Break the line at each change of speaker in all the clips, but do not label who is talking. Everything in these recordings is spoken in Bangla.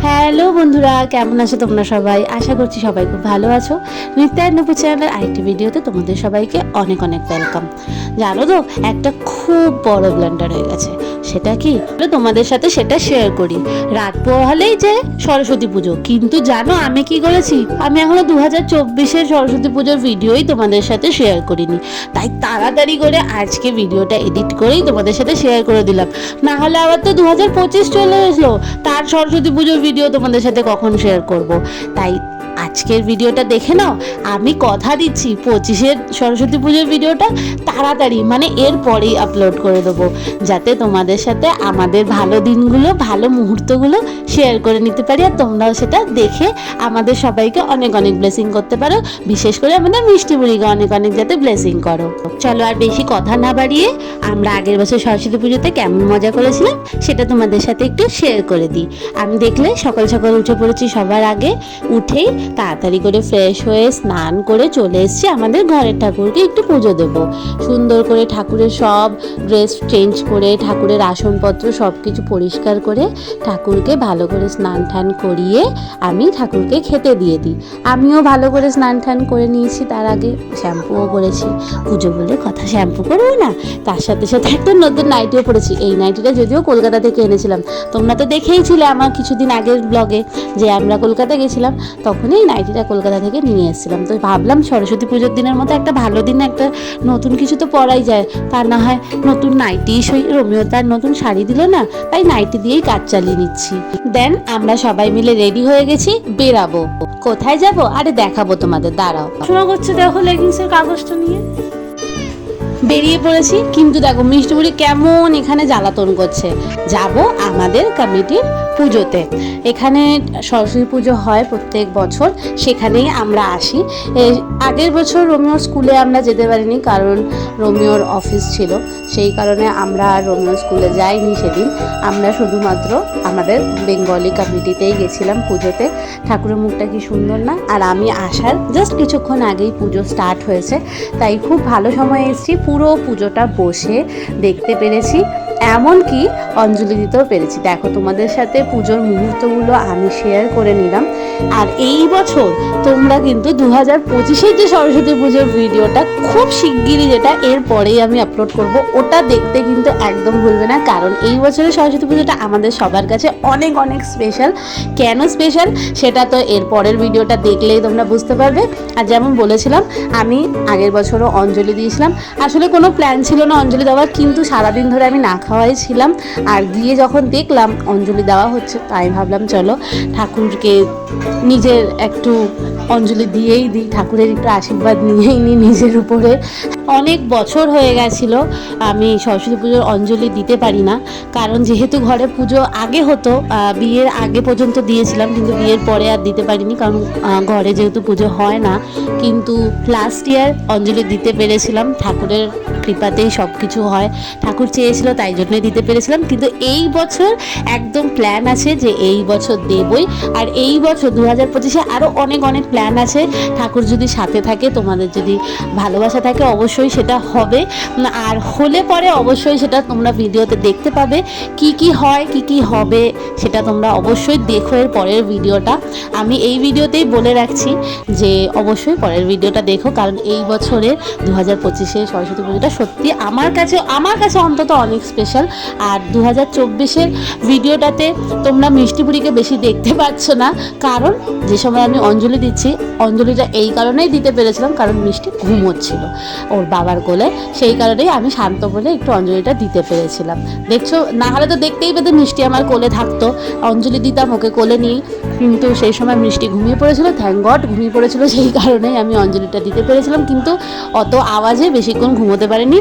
হ্যালো বন্ধুরা, কেমন আছো তোমরা সবাই? আশা করছি সবাই খুব ভালো আছো। নিত্যানন্দ চ্যানেলের আরেকটি ভিডিওতে তোমাদের সবাইকে অনেক অনেক ওয়েলকাম। জানো তো, একটা খুব বড় ব্লান্ডার হয়ে গেছে। সেটা কি তোমাদের সাথে সেটা শেয়ার করি। রাত পোহালেই যে সরস্বতী পুজো, কিন্তু জানো আমি কি করেছি? আমি এখনো 2024-এর সরস্বতী পুজোর ভিডিওই তোমাদের সাথে শেয়ার করিনি। তাই তাড়াতাড়ি করে আজকে ভিডিওটা এডিট করেই তোমাদের সাথে শেয়ার করে দিলাম। না হলে আবার তো 2025 চলে আসলো, তার সরস্বতী পুজোর ভিডিও তোমাদের সাথে কখন শেয়ার করব। তাই আজকের ভিডিওটা দেখে নাও। আমি কথা দিচ্ছি 25-এর সরস্বতী পুজোর ভিডিওটা তাড়াতাড়ি, মানে এর পরেই আপলোড করে দেবো, যাতে তোমাদের সাথে আমাদের ভালো দিনগুলো, ভালো মুহূর্তগুলো শেয়ার করে নিতে পারি, আর তোমরাও সেটা দেখে আমাদের সবাইকে অনেক অনেক ব্লেসিং করতে পারো। বিশেষ করে আমাদের মিষ্টি বুড়িকে অনেক অনেক যাতে ব্লেসিং করো। চলো আর বেশি কথা না বাড়িয়ে আমরা আগের বছর সরস্বতী পুজোতে কেমন মজা করেছিলাম সেটা তোমাদের সাথে একটু শেয়ার করে দিই। আমি দেখলে সকাল সকাল উঠে পড়েছি, সবার আগে উঠেই তাড়াতাড়ি করে ফ্রেশ হয়ে স্নান করে চলে এসেছি আমাদের ঘরের ঠাকুরকে একটু পুজো দেবো। সুন্দর করে ঠাকুরের সব ড্রেস চেঞ্জ করে, ঠাকুরের আসনপত্র সব কিছু পরিষ্কার করে ঠাকুরকে ভালো করে স্নান টান করিয়ে আমি ঠাকুরকে খেতে দিয়ে দিই। আমিও ভালো করে স্নান টান করে নিয়েছি, তার আগে শ্যাম্পুও করেছি। পুজো বলে কথা, শ্যাম্পু করবো না? তার সাথে সাথে একটা নতুন নাইটিও পরেছি। এই নাইটিটা যদিও কলকাতা থেকে এনেছিলাম, তোমরা তো দেখেইছিলে আমার কিছুদিন আগের ব্লগে যে আমরা কলকাতা গেছিলাম, তখনই নাইটিটা কলকাতা থেকে নিয়ে এসেছিলাম। তো ভাবলাম সরস্বতী পুজোর দিনের মতো একটা ভালো দিনে একটা নতুন কিছু তো পরাই যায়, তা না হয় নতুন নাইটি। রোমিও তার নতুন শাড়ি দিল না, তাই নাইটি দিয়েই কাজ চালিয়ে নিচ্ছি। দেন আমরা সবাই মিলে রেডি হয়ে গেছি, বেরাবো। কোথায় যাব? আরে দেখাবো তোমাদের, দাঁড়াও। শোনা করছে, দেখো লেগিংসের কাগজটা নিয়ে বেরিয়ে পড়েছি। কিন্তু দেখো মিষ্টি বুড়ি কেমন এখানে জ্বালাতন করছে। যাব আমাদের কমিটির পুজোতে। এখানে সরস্বতী পুজো হয় প্রত্যেক বছর, সেখানেই আমরা আসি। আগের বছর রোমিওর স্কুলে আমরা যেতে পারিনি, কারণ রোমিওর অফিস ছিল, সেই কারণে আমরা রোমিওর স্কুলে যাইনি সেদিন। আমরা শুধুমাত্র আমাদের বেঙ্গলি কমিটিতেই গেছিলাম পুজোতে। ঠাকুরের মুখটা কি সুন্দর না? আর আমি আসার জাস্ট কিছুক্ষণ আগেই পুজো স্টার্ট হয়েছে, তাই খুব ভালো সময় এসেছি। পুরো পুজোটা বসে দেখতে পেরেছি, এমনকি অঞ্জলি দিতেও পেরেছি। দেখো তোমাদের সাথে পুজোর মুহূর্তগুলো আমি শেয়ার করে নিলাম। আর এই বছর তোমরা কিন্তু 2025-এর যে সরস্বতী পুজোর ভিডিওটা খুব শিগগিরই, যেটা এর পরেই আমি আপলোড করব, ওটা দেখতে কিন্তু একদম ভুলবে না। কারণ এই বছরের সরস্বতী পুজোটা আমাদের সবার কাছে অনেক অনেক স্পেশাল। কেন স্পেশাল সেটা তো এর পরের ভিডিওটা দেখলেই তোমরা বুঝতে পারবে। আর যেমন বলেছিলাম, আমি আগের বছরও অঞ্জলি দিয়েছিলাম। আসলে কোনো প্ল্যান ছিল না অঞ্জলি দেওয়ার, কিন্তু সারাদিন ধরে আমি না খাওয়াই ছিলাম। আর গিয়ে যখন দেখলাম অঞ্জলি দেওয়া হচ্ছে, তাই ভাবলাম চলো ঠাকুরকে নিজের একটু অঞ্জলি দিয়েই দিই, ঠাকুরের একটু আশীর্বাদ নিয়েই নিই নিজের উপরে। অনেক বছর হয়ে গেছিল আমি সরস্বতী পুজোর অঞ্জলি দিতে পারি না, কারণ যেহেতু ঘরে পুজো আগে হতো, বিয়ের আগে পর্যন্ত দিয়েছিলাম, কিন্তু বিয়ের পরে আর দিতে পারিনি, কারণ ঘরে যেহেতু পুজো হয় না। কিন্তু লাস্ট ইয়ার অঞ্জলি দিতে পেরেছিলাম, ঠাকুরের কৃপাতেই সব কিছু হয়। ঠাকুর চেয়েছিল তাই জন্যই দিতে পেরেছিলাম। কিন্তু এই বছর একদম প্ল্যান আছে যে এই বছর দেবই। আর এই বছর 2025-এ আরও অনেক অনেক প্ল্যান আছে। ঠাকুর যদি সাথে থাকে, তোমাদের যদি ভালোবাসা থাকে, অবশ্যই সেটা হবে। আর হলে পরে অবশ্যই সেটা তোমরা ভিডিওতে দেখতে পাবে। কি কি হয়, কি কি হবে, সেটা তোমরা অবশ্যই দেখো এর পরের ভিডিওটা। আমি এই ভিডিওতেই বলে রাখছি যে অবশ্যই পরের ভিডিওটা দেখো, কারণ এই বছরের 2025-এর সরস্বতী পুজোটা সত্যি আমার কাছে অন্তত অনেক স্পেশাল। আর 2024-এর ভিডিওটাতে তোমরা মিষ্টি বুড়িকে বেশি দেখতে পাচ্ছ না, কারণ যে সময় আমি অঞ্জলি দিচ্ছি, অঞ্জলিটা এই কারণেই দিতে পেরেছিলাম কারণ মিষ্টি ঘুমোচ্ছিল ওর বাবার কোলে, সেই কারণেই আমি শান্ত বলে একটু অঞ্জলিটা দিতে পেরেছিলাম। দেখছো, না হলে তো দেখতেই পেতে মিষ্টি আমার কোলে থাকতো, অঞ্জলি দিতাম ওকে কোলে নিয়ে, কিন্তু সেই সময় মিষ্টি ঘুমিয়ে পড়েছিল। থ্যাঙ্ক গড ঘুমিয়ে পড়েছিল, সেই কারণেই আমি অঞ্জলিটা দিতে পেরেছিলাম। কিন্তু অত আওয়াজে বেশিক্ষণ ঘুমোতে পারিনি,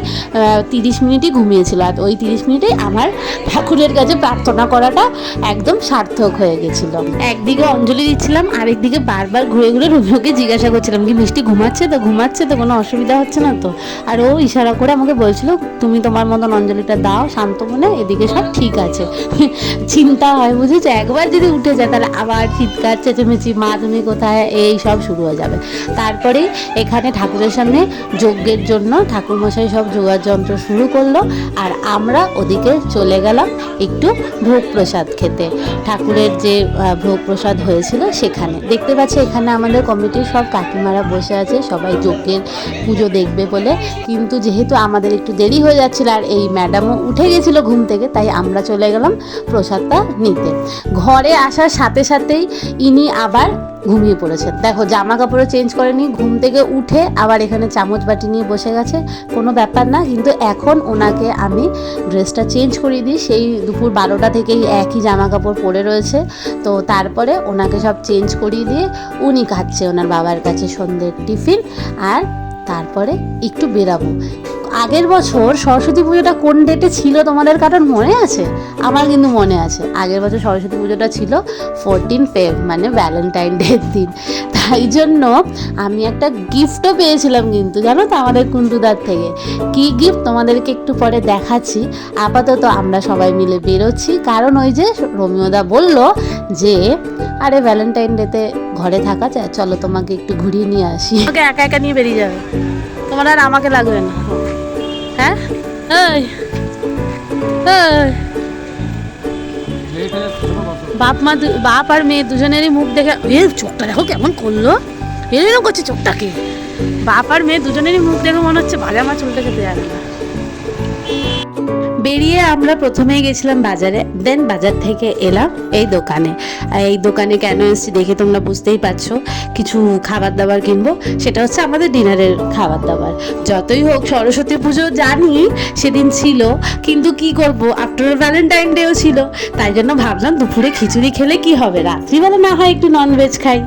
30 মিনিটই ঘুমিয়েছিল। আর ওই 30 মিনিটেই আমার ঠাকুরের কাছে প্রার্থনা করাটা একদম সার্থক হয়ে গেছিল। একদিকে অঞ্জলি দিচ্ছিলাম, আরেকদিকে বারবার ঘুরে ঘুরে রুমিওকে জিজ্ঞাসা করছিলাম কি মিষ্টি ঘুমাচ্ছে তো, কোনো অসুবিধা হচ্ছে না তো? আর ও ইশারা করে আমাকে বলছিল তুমি তোমার মতন অঞ্জলিটা দাও শান্ত মনে, এদিকে সব ঠিক আছে। চিন্তা হয় বুঝেছো, একবার যদি উঠে যায় তাহলে আবার চিৎকার চেঁচেমেচি, মা তুমি কোথায়, এই সব শুরু হয়ে যাবে। তারপরে এখানে ঠাকুরের সামনে যজ্ঞের জন্য ঠাকুরমশাই সব যোগার যন্ত্র শুরু করলো, আর আমরা ওদিকে চলে গেলাম একটু ভোগ প্রসাদ খেতে, ঠাকুরের যে ভোগ প্রসাদ হয়েছিল সেখানে। দেখতে পাচ্ছি এখানে আমাদের কমিটির সব কাকিমারা বসে আছে, সবাই যজ্ঞের পুজো দেখবে বলে। কিন্তু যেহেতু আমাদের একটু দেরি হয়ে যাচ্ছিল আর এই ম্যাডামও উঠে গেছিলো ঘুম থেকে, তাই আমরা চলে গেলাম প্রসাদটা নিতে। ঘরে আসার সাথে সাথেই ইনি আবার ঘুমিয়ে পড়েছে। দেখো জামা কাপড়ও চেঞ্জ করেনি, ঘুম থেকে উঠে আবার এখানে চামচ বাটি নিয়ে বসে গেছে। কোনো ব্যাপার না, কিন্তু এখন ওনাকে আমি ড্রেসটা চেঞ্জ করিয়ে দিই। সেই দুপুর 12টা থেকেই একই জামা কাপড় পরে রয়েছে। তো তারপরে ওনাকে সব চেঞ্জ করিয়ে দিয়ে উনি খাচ্ছে ওনার বাবার কাছে সন্ধ্যের টিফিন, আর তারপরে একটু বেরাবো। আগের বছর সরস্বতী পুজোটা কোন ডেটে ছিল তোমাদের কারোর মনে আছে? আমার কিন্তু মনে আছে, আগের বছর সরস্বতী পুজোটা ছিল 14 ফেব্রুয়ারি, মানে ভ্যালেন্টাইন ডের দিন। তাই জন্য আমি একটা গিফটও পেয়েছিলাম কিন্তু, জানো তো, আমাদের কুন্টুদার থেকে। কি গিফট তোমাদেরকে একটু পরে দেখাচ্ছি। আপাতত আমরা সবাই মিলে বেরোচ্ছি, কারণ ওই যে রোমিওদা বলল যে আরে ভ্যালেন্টাইন ডেতে ঘরে থাকা যায়, চলো তোমাকে একটু ঘুরিয়ে নিয়ে আসি। ওকে একা একা নিয়ে বেরিয়ে যাবে, তোমার আর আমাকে লাগবে না। হ্যাঁ, বাপ আর মেয়ে দুজনেরই মুখ দেখে, চোখটা দেখো কেমন করলো, এরকম করছে চোখটাকে। বাপ আর মেয়ে দুজনেরই মুখ দেখে মনে হচ্ছে ভাজা মাছ উল্টে খেতে যাবে না। বেরিয়ে আমরা প্রথমেই গেছিলাম বাজারে, দেন বাজার থেকে এলাম এই দোকানে। এই দোকানে কেন এসেছি দেখে তোমরা বুঝতেই পারছো, কিছু খাবার দাবার কিনবো। সেটা হচ্ছে আমাদের ডিনারের খাবার দাবার। যতই হোক সরস্বতী পুজো জানি সেদিন ছিল, কিন্তু কি করব, আফটার ভ্যালেন্টাইন ডেও ছিল। তাই জন্য ভাবলাম দুপুরে খিচুড়ি খেলে কি হবে, রাত্রিবেলা না হয় একটু ননভেজ খাই।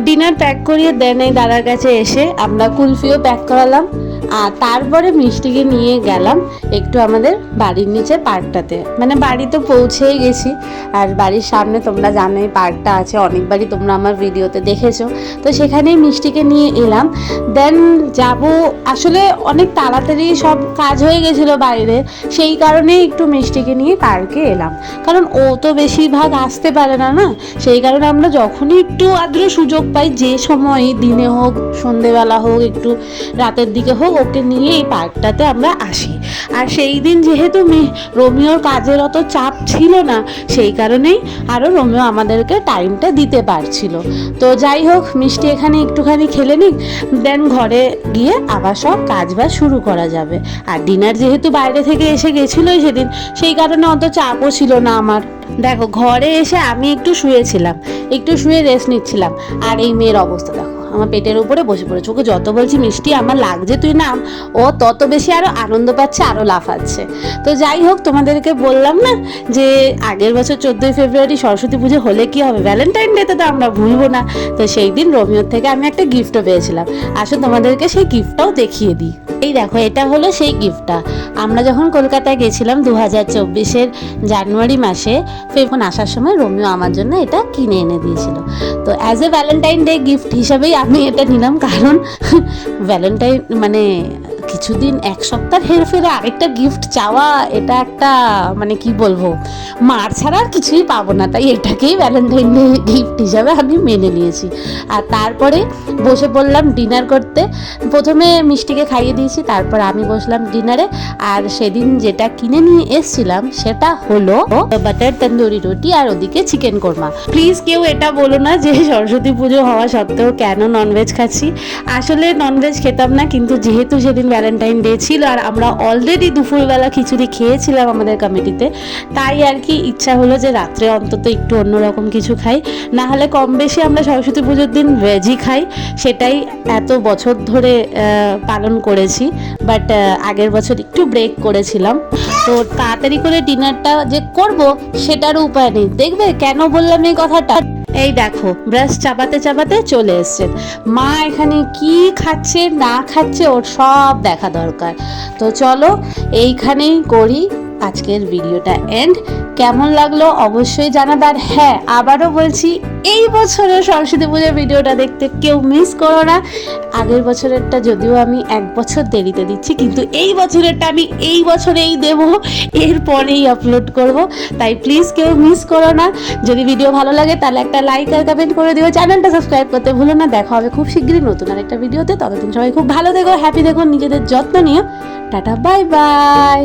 ডিনার প্যাক করিয়ে দেন এই দাদার কাছে এসে আমরা কুলফিও প্যাক করালাম, আর তারপরে মিষ্টিকে নিয়ে গেলাম একটু আমাদের বাড়ির নিচে পার্কটাতে। মানে বাড়ি তো পৌঁছেই গেছি, আর বাড়ির সামনে তোমরা জানোই পার্কটা আছে, অনেকবারই তোমরা আমার ভিডিওতে দেখেছো। তো সেখানেই মিষ্টিকে নিয়ে এলাম। দেন যাব, আসলে অনেক তাড়াতাড়ি সব কাজ হয়ে গেছিলো বাইরে, সেই কারণেই একটু মিষ্টিকে নিয়ে পার্কে এলাম। কারণ ও তো বেশিরভাগ আসতে পারে না, সেই কারণে আমরা যখনই একটু আদ্র সুযোগ পাই, যে সময় দিনে হোক সন্ধেবেলা হোক একটু রাতের দিকে হোক, ওকে নিয়ে এই পার্কটাতে আমরা আসি। আর সেই দিন যেহেতু রোমিওর কাজের অত চাপ ছিল না, সেই কারণেই আরও রোমিও আমাদেরকে টাইমটা দিতে পারছিল। তো যাই হোক, মিষ্টি এখানে একটুখানি খেলে নিক, দেন ঘরে গিয়ে আবার সব কাজ বাজ শুরু করা যাবে। আর ডিনার যেহেতু বাইরে থেকে এসে গেছিলোই সেদিন, সেই কারণে অত চাপও ছিল না আমার। দেখো ঘরে এসে আমি একটু শুয়েছিলাম, একটু শুয়ে রেস্ট নিচ্ছিলাম, আর এই মেয়ের অবস্থা দেখো, আমার পেটের উপরে বসে পড়েছে। ওকে যত বলছি মিষ্টি আমার লাগছে তুই নাম, ও তত বেশি আরো আনন্দ পাচ্ছে, আরো লাফাচ্ছে। তো যাই হোক, তোমাদেরকে বললাম না যে আগের বছর 14 ফেব্রুয়ারি সরস্বতী পুজো হলে কি হবে, ভ্যালেন্টাইন ডেতে তো আমরা ভুলবো না। তো সেই দিন রোমিওর থেকে আমি একটা গিফটও পেয়েছিলাম। আসলে তোমাদেরকে সেই গিফটটাও দেখিয়ে দিই। এই দেখো, এটা হলো সেই গিফটটা। আমরা যখন কলকাতায় গেছিলাম 2024-এর জানুয়ারি মাসে, এখন আসার সময় রোমিও আমার জন্য এটা কিনে এনে দিয়েছিল। তো as a Valentine day gift হিসাবেই আমি এটা নিলাম, কারণ ভ্যালেন্টাইন মানে কিছুদিন এক সপ্তাহ হেরফেরে আরেকটা গিফট চাওয়া, এটা একটা মানে কি বলবো, মার ছাড়া আর কিছুই পাবো না। তাই এটাকেই ভ্যালেন্টাইন ডে গিফট হিসাবে আমি মেনে নিয়েছি। আর তারপরে বসে পড়লাম ডিনার করতে। প্রথমে মিষ্টিকে খাইয়ে দিয়েছি, তারপর আমি বসলাম ডিনারে। আর সেদিন যেটা কিনে নিয়ে এসছিলাম সেটা হলো বাটার তন্দুরি রুটি, আর ওদিকে চিকেন কোরমা। প্লিজ কেউ এটা বলো না যে সরস্বতী পুজো হওয়া সত্ত্বেও কেন ননভেজ খাচ্ছি। আসলে ননভেজ খেতাম না, কিন্তু যেহেতু সেদিন ভ্যালেন্টাইন ডে ছিল আর আমরা অলরেডি দুপুরবেলা খিচুড়ি খেয়েছিলাম আমাদের কমিটিতে, তাই আর কি ইচ্ছা হলো যে রাত্রে অন্তত একটু অন্যরকম কিছু খাই। না হলে কম বেশি আমরা সরস্বতী পুজোর দিন ভেজই খাই, সেটাই এত বছর ধরে পালন করেছি। বাট আগের বছর একটু ব্রেক করেছিলাম। তো তাড়াতাড়ি করে ডিনারটা যে করব সেটারও উপায় নেই। দেখবে কেন বললাম এই কথাটা? এই দেখো, ব্রাশ চাপাতে চাপাতে চলে এসছেন মা। এখানে কি খাচ্ছে না খাচ্ছে ওর সব দেখা দরকার। তো চলো এইখানেই করি আজকের ভিডিওটা এন্ড। কেমন লাগলো অবশ্যই জানাবে। আর হ্যাঁ, আবারও বলছি, এই বছরের সরস্বতী পুজোর ভিডিওটা দেখতে কেউ মিস করো না। আগের বছরেরটা যদিও আমি 1 বছর দেরিতে দিচ্ছি, কিন্তু এই বছরেরটা আমি এই বছরেই দেবো, এরপরেই আপলোড করব। তাই প্লিজ কেউ মিস করো না। যদি ভিডিও ভালো লাগে তাহলে একটা লাইক আর কমেন্ট করে দিও, চ্যানেলটা সাবস্ক্রাইব করতে ভুলো না। দেখা হবে খুব শীঘ্রই নতুন আরেকটা ভিডিওতে। ততদিন সবাই খুব ভালো থেকো, হ্যাপি থেকো, নিজেদের যত্ন নিও। Tata, bye bye.